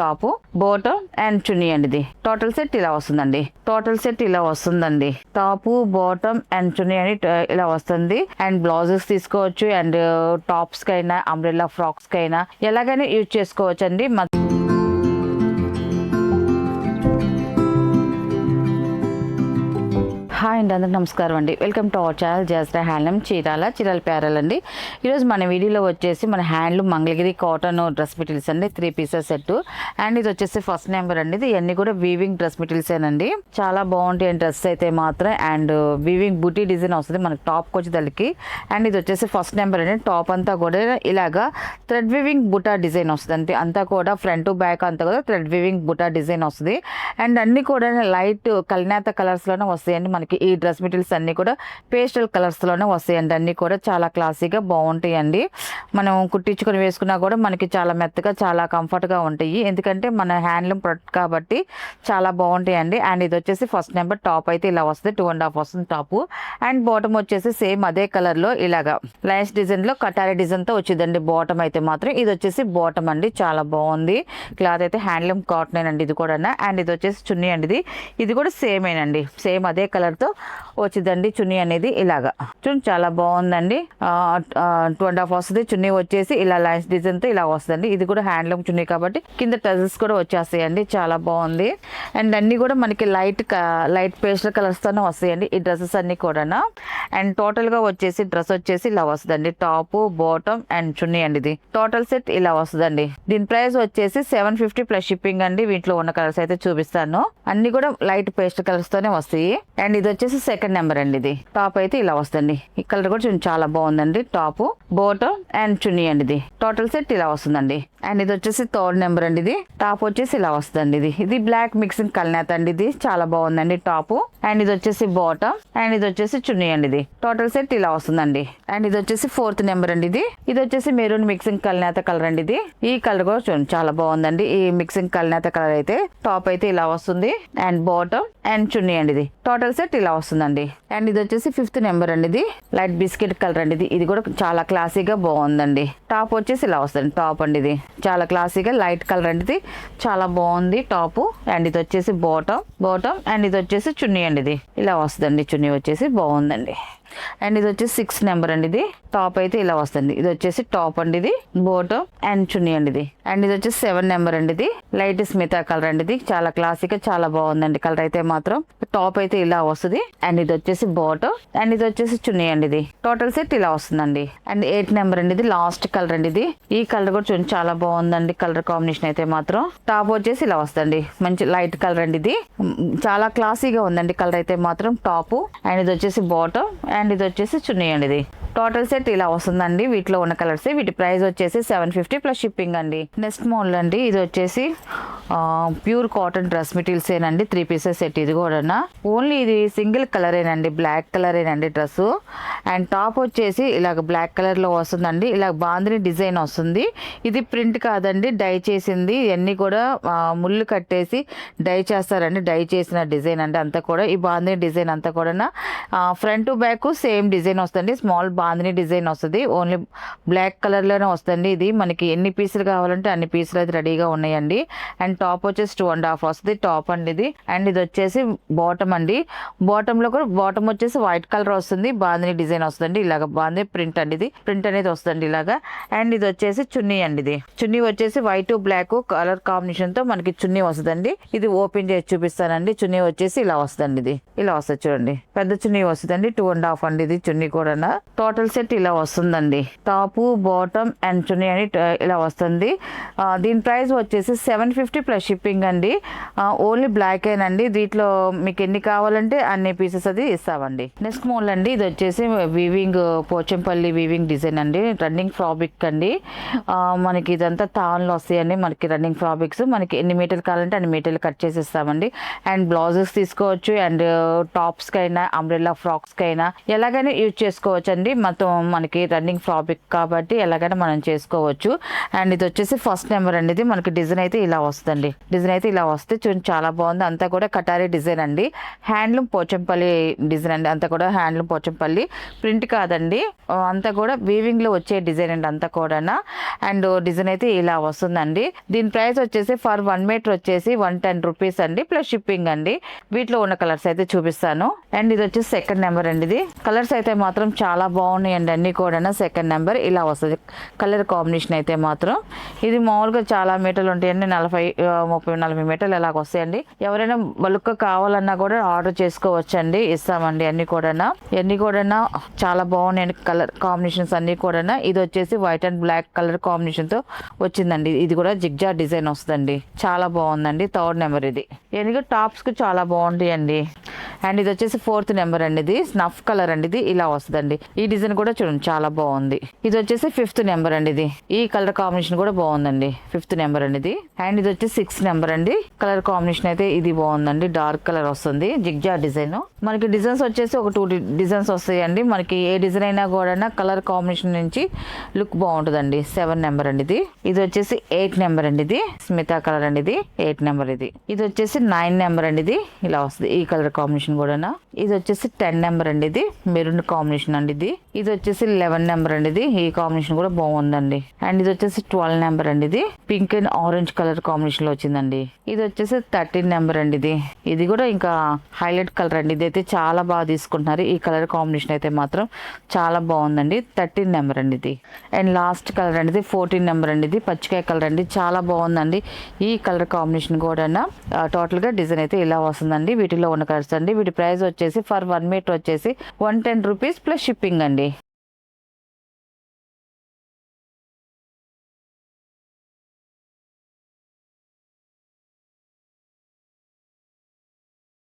Top, bottom and చున్నీ అండి. ఇది total set ఇలా వస్తుందండి. టాప్, బాటమ్ అండ్ చున్నీ అని ఇలా వస్తుంది. అండ్ బ్లౌజెస్ తీసుకోవచ్చు అండ్ టాప్స్ కైనా అంబ్రెల్లా ఫ్రాక్స్ కైనా ఎలాగైనా యూజ్ చేసుకోవచ్చు అండి. హాయ్ అండి, అందరికి నమస్కారం అండి. Welcome to our channel Jasra handloom Chirala ప్యారల్ అండి. ఈరోజు మన వీడియోలో వచ్చేసి మన handloom Mangalagiri cotton dress materials అండి, 3 పీసెస్ సెట్. అండ్ ఇది వచ్చేసి ఫస్ట్ నెంబర్ అండి. ఇది ఇవన్నీ కూడా వీవింగ్ డ్రెస్ మెటీరియల్స్ ఏనండి. చాలా బాగుంటాయి డ్రెస్ అయితే మాత్రం. అండ్ వీవింగ్ బూటీ డిజైన్ వస్తుంది మనకి టాప్కి వచ్చేదానికి. అండ్ ఇది వచ్చేసి ఫస్ట్ నెంబర్ అండి. టాప్ అంతా కూడా ఇలాగా థ్రెడ్ వీవింగ్ బుటా డిజైన్ వస్తుంది అండి. అంతా కూడా ఫ్రంట్ టు బ్యాక్ అంతా కూడా థ్రెడ్ వీవింగ్ బుటా డిజైన్ వస్తుంది. అండ్ అన్ని కూడా లైట్ కల్నేత కలర్స్ లోనే వస్తాయండి మనకి. ఈ డ్రెస్ మెటీరియల్స్ అన్ని కూడా పేస్టల్ కలర్స్ లోనే వస్తాయండి. అన్ని కూడా చాలా క్లాసీగా బాగుంటాయండి. మనం కుట్టించుకొని వేసుకున్నా కూడా మనకి చాలా మెత్తగా చాలా కంఫర్ట్ గా ఉంటాయి. ఎందుకంటే మన హ్యాండ్లూమ్ ప్రొడక్ట్ కాబట్టి చాలా బాగుంటాయండి. అండ్ ఇది వచ్చేసి ఫస్ట్ నెంబర్. టాప్ అయితే ఇలా వస్తుంది, 2.5 వస్తుంది టాప్. అండ్ బాటమ్ వచ్చేసి సేమ్ అదే కలర్ లో ఇలాగా లైన్స్ డిజైన్ లో కటారీ డిజైన్ తో వచ్చిందండి బాటమ్ అయితే మాత్రం. ఇది వచ్చేసి బాటమ్ అండి, చాలా బాగుంది. క్లాత్ అయితే హ్యాండ్లూమ్ కాటన్ అండి ఇది కూడా. అండ్ ఇది వచ్చేసి చున్నీ అండి. ఇది కూడా సేమ్ ఏనండి, సేమ్ అదే కలర్ తో వచ్చిందండి చున్నీ అనేది. ఇలాగా చూడండి, చాలా బాగుందండి. 2.5 వస్తుంది. చున్నీ వచ్చేసి ఇలా లైన్స్ డిజైన్ తో ఇలా వస్తుంది. ఇది కూడా హ్యాండ్లూమ్ చున్నీ కాబట్టి కింద టజల్స్ కూడా వచ్చేస్తాయండి. చాలా బాగుంది. అండ్ అన్ని కూడా మనకి లైట్ పేస్టల్ కలర్స్ తోనే వస్తాయండి ఈ డ్రెస్సెస్ అన్ని కూడా. అండ్ టోటల్ గా వచ్చేసి డ్రెస్ వచ్చేసి ఇలా వస్తుందండి. టాప్, బాటమ్ అండ్ చున్నీ అండి. ఇది టోటల్ సెట్ ఇలా వస్తుందండి. దీని ప్రైస్ వచ్చేసి 750 ప్లస్ షిప్పింగ్ అండి. వీటిలో ఉన్న కలర్స్ అయితే చూపిస్తాను. అన్ని కూడా లైట్ పేస్టల్ కలర్స్ తోనే వస్తాయి. అండ్ ఇది వచ్చేసి సెకండ్ నెంబర్ అండి. ఇది టాప్ అయితే ఇలా వస్తుంది. ఈ కలర్ కూడా చాలా బాగుందండి. టాప్, బాటమ్ అండ్ చున్నీ అండి. ఇది టోటల్ సెట్ ఇలా వస్తుందండి. అండ్ ఇది వచ్చేసి థర్డ్ నెంబర్ అండి. ఇది టాప్ వచ్చేసి ఇలా వస్తుందండి. ఇది బ్లాక్ మిక్సింగ్ కల్నేత అండి. ఇది చాలా బాగుందండి టాప్. అండ్ ఇది వచ్చేసి బాటమ్ అండ్ ఇది వచ్చేసి చున్నీ అండి. ఇది టోటల్ సెట్ ఇలా వస్తుందండి. అండ్ ఇది వచ్చేసి ఫోర్త్ నెంబర్ అండి. ఇది వచ్చేసి మెరూన్ మిక్సింగ్ కల్నేత కలర్ అండి. ఇది ఈ కలర్ కూడా చూడండి, చాలా బాగుందండి. ఈ మిక్సింగ్ కల్నేత కలర్ అయితే టాప్ అయితే ఇలా వస్తుంది. అండ్ బాటమ్ అండ్ చున్నీ అండి. ఇది టోటల్ సెట్ ఇలా వస్తుందండి. అండ్ ఇది వచ్చేసి ఫిఫ్త్ నెంబర్ అండి. ఇది లైట్ బిస్కెట్ కలర్ అండి. ఇది కూడా చాలా క్లాసీగా బాగుందండి. టాప్ వచ్చేసి ఇలా వస్తుంది. టాప్ అండి. ఇది చాలా క్లాసీగా లైట్ కలర్ అండి. ఇది చాలా బాగుంది టాప్. అండ్ ఇది వచ్చేసి బాటమ్ అండ్ ఇది వచ్చేసి చున్నీ అండి. ఇది ఇలా వస్తుందండి. చున్నీ వచ్చేసి బాగుందండి. అండ్ ఇది వచ్చేసి 6 నెంబర్ అండి. ఇది టాప్ అయితే ఇలా వస్తుంది. ఇది వచ్చేసి టాప్ అండి. ఇది బాటమ్ అండ్ చున్నీ అండి. ఇది అండ్ ఇది వచ్చేసి 7 నెంబర్ అండి. ఇది లైట్ స్మితా కలర్ అండి. ఇది చాలా క్లాసిక్ చాలా బాగుందండి కలర్ అయితే మాత్రం. టాప్ అయితే ఇలా వస్తుంది. అండ్ ఇది వచ్చేసి బాటమ్ అండ్ ఇది వచ్చేసి చున్నీ అండి. ఇది టోటల్ సెట్ ఇలా వస్తుందండి. అండ్ 8 నెంబర్ అండి. ఇది లాస్ట్ కలర్ అండి. ఇది ఈ కలర్ కూడా చూడండి, చాలా బాగుందండి కలర్ కాంబినేషన్ అయితే మాత్రం. టాప్ వచ్చేసి ఇలా వస్తుంది, మంచి లైట్ కలర్ అండి. ఇది చాలా క్లాసీగా ఉందండి కలర్ అయితే మాత్రం టాప్. అండ్ ఇది వచ్చేసి బాటమ్ అండ్ ఇది వచ్చేసి చున్నీ అండి. ఇది టోటల్ సెట్ ఇలా వస్తుందండి. వీటిలో ఉన్న కలర్స్. వీటి ప్రైస్ వచ్చేసి 750 ప్లస్ షిప్పింగ్ అండి. నెక్స్ట్ మోడల్ అండి. ఇది వచ్చేసి ప్యూర్ కాటన్ డ్రెస్ మెటీరియల్స్ ఏనండి, 3 పీసెస్ సెట్. ఇది కూడా ఓన్లీ ఇది సింగిల్ కలర్ ఏనండి, బ్లాక్ కలర్ ఏనండి డ్రెస్. అండ్ టాప్ వచ్చేసి ఇలాగ బ్లాక్ కలర్ లో వస్తుందండి. ఇలా బాందిని డిజైన్ వస్తుంది. ఇది ప్రింట్ కాదండి, డై చేసింది. ఇవన్నీ కూడా ముళ్ళు కట్టేసి డై చేస్తారండి. డై చేసిన డిజైన్ అండి అంతా కూడా. ఈ బాందిని డిజైన్ అంతా కూడా front to back same design వస్తుంది. స్మాల్ బాందిని డిజైన్ వస్తుంది. ఓన్లీ బ్లాక్ కలర్ లోనే వస్తుంది. ఇది మనకి ఎన్ని పీసులు కావాలంటే అన్ని పీసులు అయితే రెడీగా ఉన్నాయండి. అండ్ టాప్ వచ్చేసి 2.5 వస్తుంది టాప్ అండి. ఇది అండ్ ఇది వచ్చేసి బాటమ్ అండి. బాటమ్ లో కూడా బాటమ్ వచ్చేసి వైట్ కలర్ వస్తుంది. బాందిని డిజైన్ వస్తుంది. ఇలాగ బాందిని ప్రింట్ అండి. ఇది ప్రింట్ అనేది వస్తుంది ఇలాగా. అండ్ ఇది వచ్చేసి చున్నీ అండి. ఇది చున్నీ వచ్చేసి వైట్ బ్లాక్ కలర్ కాంబినేషన్ తో మనకి చున్నీ వస్తుందండి. ఇది ఓపెన్ చేసి చూపిస్తానండి. చున్నీ వచ్చేసి ఇలా వస్తుంది. ఇది ఇలా వస్తుంది చూడండి, పెద్ద చున్నీ వస్తుందండి. 2.5 అండి. ఇది చున్నీ కూడా టోటల్ సెట్ ఇలా వస్తుందండి. టాప్, బాటమ్ అండ్ చున్నీ అని ఇలా వస్తుంది. దీని ప్రైస్ వచ్చేసి 750 ప్లస్ షిప్పింగ్ అండి. ఓన్లీ బ్లాక్ ఏనండి. దీంట్లో మీకు ఎన్ని కావాలంటే అన్ని పీసెస్ అది ఇస్తామండి. నెక్స్ట్ మోడల్ అండి. ఇది వచ్చేసి వీవింగ్ పోచంపల్లి వీవింగ్ డిజైన్ అండి. రన్నింగ్ ఫ్రాబ్రిక్ అండి. మనకి ఇదంతా తాన్లు వస్తాయండి మనకి రన్నింగ్ ఫ్రాబ్రిక్స్. మనకి ఎన్ని మీటర్లు కావాలంటే అన్ని మీటర్లు కట్ చేసి ఇస్తామండి. అండ్ బ్లౌజెస్ తీసుకోవచ్చు అండ్ టాప్స్ కైనా అంబ్రెల్లా ఫ్రాక్స్ కైనా ఎలాగైనా యూజ్ చేసుకోవచ్చు అండి. మొత్తం మనకి రన్నింగ్ ఫ్రాబ్రిక్ కాబట్టి ఎలాగైనా మనం చేసుకోవచ్చు. అండ్ ఇది వచ్చేసి ఫస్ట్ నెంబర్ అండి. ఇది మనకి డిజైన్ అయితే ఇలా వస్తుంది. వస్తుందండి. డిజైన్ అయితే ఇలా వస్తే చూడండి చాలా బాగుంది. అంతా కూడా కటారీ డిజైన్ అండి. హ్యాండ్లూమ్ పోచంపల్లి డిజైన్ అండి. అంతా కూడా హ్యాండ్లూమ్ పోచంపల్లి ప్రింట్ కాదండి, అంతా కూడా వీవింగ్ లో వచ్చే డిజైన్ అండి అంతా కూడా. అండ్ డిజైన్ అయితే ఇలా వస్తుందండి. దీని ప్రైస్ వచ్చేసి ఫర్ 1 మీటర్ వచ్చేసి 110 రూపీస్ అండి, ప్లస్ షిప్పింగ్ అండి. వీటిలో ఉన్న కలర్స్ అయితే చూపిస్తాను. అండ్ ఇది వచ్చేసి సెకండ్ నెంబర్ అండి. ఇది కలర్స్ అయితే మాత్రం చాలా బాగున్నాయండి అన్ని కూడా. సెకండ్ నెంబర్ ఇలా వస్తుంది కలర్ కాంబినేషన్ అయితే మాత్రం. ఇది మామూలుగా చాలా మీటర్లు ఉంటాయండి, 30-40 మీటర్లు ఎలాగ వస్తాయండి. ఎవరైనా బల్క్ కావాలన్నా కూడా ఆర్డర్ చేసుకోవచ్చండి, ఇస్తామండి. అన్ని కూడా చాలా బాగున్నాయండి కలర్ కాంబినేషన్స్ అన్ని కూడా. ఇది వచ్చేసి white and black colour combination తో వచ్చిందండి. ఇది కూడా జిగ్జా డిజైన్ వస్తుందండి, చాలా బాగుందండి. థర్డ్ నెంబర్ ఇది. ఎందుకంటే టాప్స్ కి చాలా బాగుంటాయండి. అండ్ ఇది వచ్చేసి ఫోర్త్ నెంబర్ అండి. ఇది స్నఫ్ కలర్ అండి. ఇది ఇలా వస్తుందండి. ఈ డిజైన్ కూడా చూడండి చాలా బాగుంది. ఇది వచ్చేసి 5th నెంబర్ అండి. ఇది ఈ కలర్ కాంబినేషన్ కూడా బాగుందండి. 5th నెంబర్ అండి ఇది. అండ్ ఇది వచ్చి 6th నెంబర్ అండి. కలర్ కాంబినేషన్ అయితే ఇది బాగుందండి, డార్క్ కలర్ వస్తుంది, జిగ్జా డిజైన్. మనకి డిజైన్స్ వచ్చేసి ఒక 2 డిజైన్స్ వస్తాయండి. మనకి ఏ డిజైన్ అయినా కూడా కలర్ కాంబినేషన్ నుంచి లుక్ బాగుంటుందండి. 7 నెంబర్ అండి ఇది. ఇది వచ్చేసి 8 నెంబర్ అండి. ఇది స్మితా కలర్ అండి. ఇది 8 నెంబర్. ఇది వచ్చేసి 9 నెంబర్ అండి. ఇది ఇలా వస్తుంది ఈ కలర్ కాంబినేషన్ కూడా. ఇది వచ్చేసి 10 నెంబర్ అండి. ఇది మెరూన్ కాంబినేషన్ అండి. ఇది వచ్చేసి 11 నెంబర్ అండి. ఇది ఈ కాంబినేషన్ కూడా బాగుందండి. అండ్ ఇది వచ్చేసి 12 నెంబర్ అండి. ఇది pink and orange colour combination లో వచ్చిందండి. ఇది వచ్చేసి 13 నెంబర్ అండి. ఇది కూడా ఇంకా హైలైట్ కలర్ అండి. ఇది అయితే చాలా బాగా తీసుకుంటున్నారు. ఈ కలర్ కాంబినేషన్ అయితే మాత్రం చాలా బాగుందండి. 13 నెంబర్ అండి. ఇది అండ్ లాస్ట్ కలర్ అండి. ఇది 14 నెంబర్ అండి. ఇది పచ్చికాయ కలర్ అండి, చాలా బాగుందండి ఈ కలర్ కాంబినేషన్ కూడా. టోటల్ గా డిజైన్ అయితే ఇలా వస్తుందండి. వీటిలో ఉన్న కలర్స్ అండి. వీటి ప్రైస్ వచ్చేసి ఫర్ 1 మీటర్ వచ్చేసి 110 రూపీస్ ప్లస్ షిప్పింగ్ అండి.